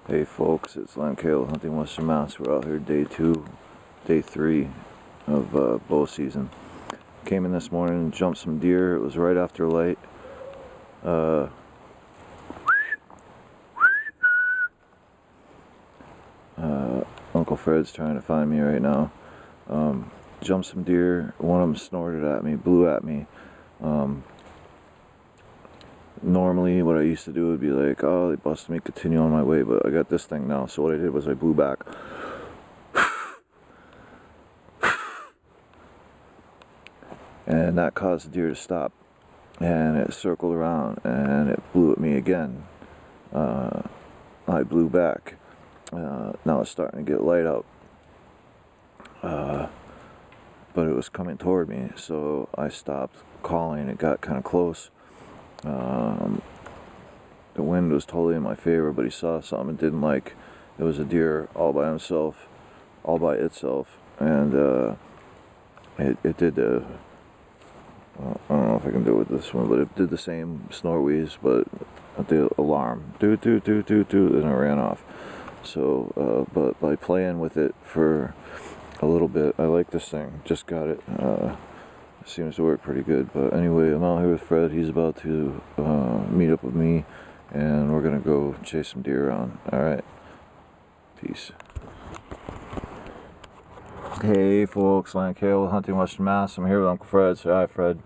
Hey folks, it's Len Kale hunting Western Mass. We're out here day 3 of bow season. Came in this morning and jumped some deer. It was right after light. Uncle Fred's trying to find me right now. Jumped some deer. One of them snorted at me, blew at me. Normally what I used to do would be like, oh, they busted me, continue on my way, but I got this thing now. So what I did was I blew back. And that caused the deer to stop. And it circled around and it blew at me again. I blew back. Now it's starting to get light out. But it was coming toward me, so I stopped calling. It got kind of close. The wind was totally in my favor, but he saw something and didn't like. It was a deer all by himself, all by itself, and it did the, I don't know if I can do it with this one, but it did the same snort wheeze, but at the alarm, doot doot doot doot doot, and it ran off. So, but by playing with it for a little bit, I like this thing. Just got it. It seems to work pretty good. But anyway, I'm out here with Fred. He's about to meet up with me, and we're gonna go chase some deer around. All right. Peace. Hey folks, Len Kale, hunting Western Mass. I'm here with Uncle Fred. Say hi, Fred.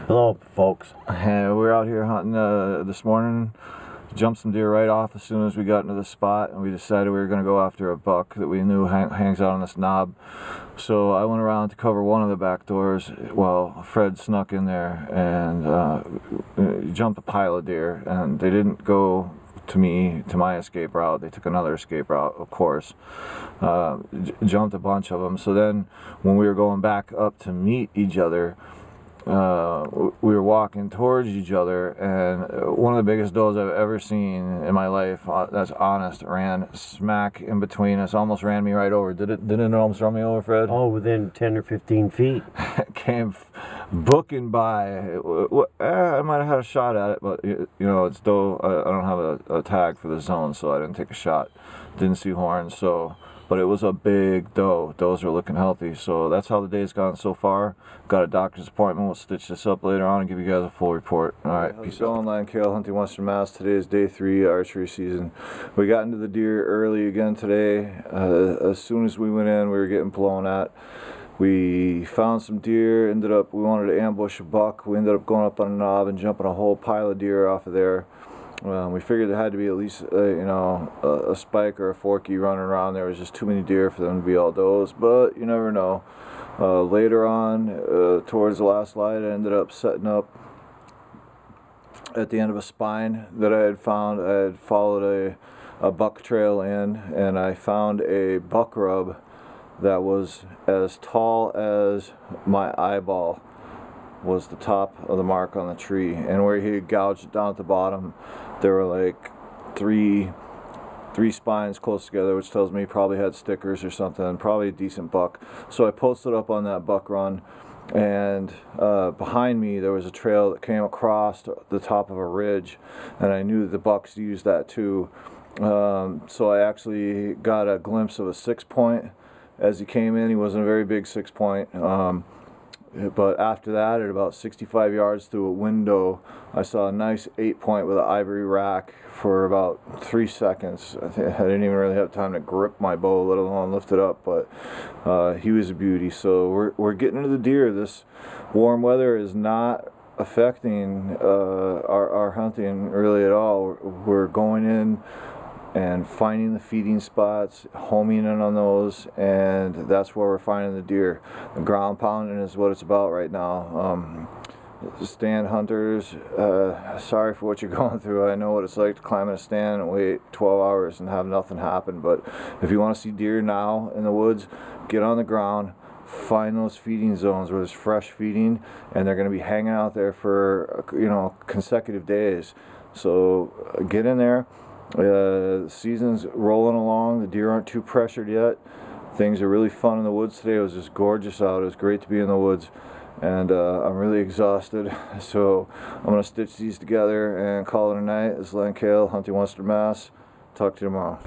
Hello, folks. We're out here hunting this morning. Jumped some deer right off as soon as we got into the spot, and we decided we were going to go after a buck that we knew hangs out on this knob. So I went around to cover one of the back doors while Fred snuck in there and jumped a pile of deer, and they didn't go to my escape route. They took another escape route, of course. Jumped a bunch of them. So then when we were going back up to meet each other, we were walking towards each other, and one of the biggest does I've ever seen in my life, that's honest, ran smack in between us, almost ran me right over. Didn't it almost run me over, Fred? Oh, within 10 or 15 feet. Came booking by. I might have had a shot at it, but you know, it's doe. I don't have a tag for the zone, so I didn't take a shot. Didn't see horns, so. But it was a big doe. Does are looking healthy. So that's how the day's gone so far. Got a doctor's appointment. We'll stitch this up later on and give you guys a full report. All right, peace out. Len Kale, hunting Western Mass. Today is day 3 archery season. We got into the deer early again today. As soon as we went in, we were getting blown at. We found some deer. We wanted to ambush a buck. We ended up going up on a knob and jumping a whole pile of deer off of there. We figured there had to be at least, a spike or a forky running around. There was just too many deer for them to be all does, but you never know. Later on, towards the last light, I ended up setting up at the end of a spine that I had found. I had followed a buck trail in, and I found a buck rub that was as tall as my eyeball. Was the top of the mark on the tree, and where he had gouged it down at the bottom, there were like three spines close together, which tells me he probably had stickers or something, probably a decent buck. So I posted up on that buck run, and behind me there was a trail that came across the top of a ridge, and I knew the bucks used that too. So I actually got a glimpse of a 6-point as he came in. He wasn't a very big 6-point. But after that, at about 65 yards through a window, I saw a nice 8-point with an ivory rack for about 3 seconds. I didn't even really have time to grip my bow, let alone lift it up, but he was a beauty. So we're getting into the deer. This warm weather is not affecting our hunting really at all. We're going in and finding the feeding spots, homing in on those, and that's where we're finding the deer. The ground pounding is what it's about right now. Stand hunters, sorry for what you're going through. I know what it's like to climb in a stand and wait 12 hours and have nothing happen, but if you want to see deer now in the woods, get on the ground, find those feeding zones where there's fresh feeding, and they're going to be hanging out there for consecutive days. So get in there. The season's rolling along. The deer aren't too pressured yet. Things are really fun in the woods today. It was just gorgeous out. It was great to be in the woods, and I'm really exhausted. So I'm gonna stitch these together and call it a night. This is Len Kale, hunting Western Mass. Talk to you tomorrow.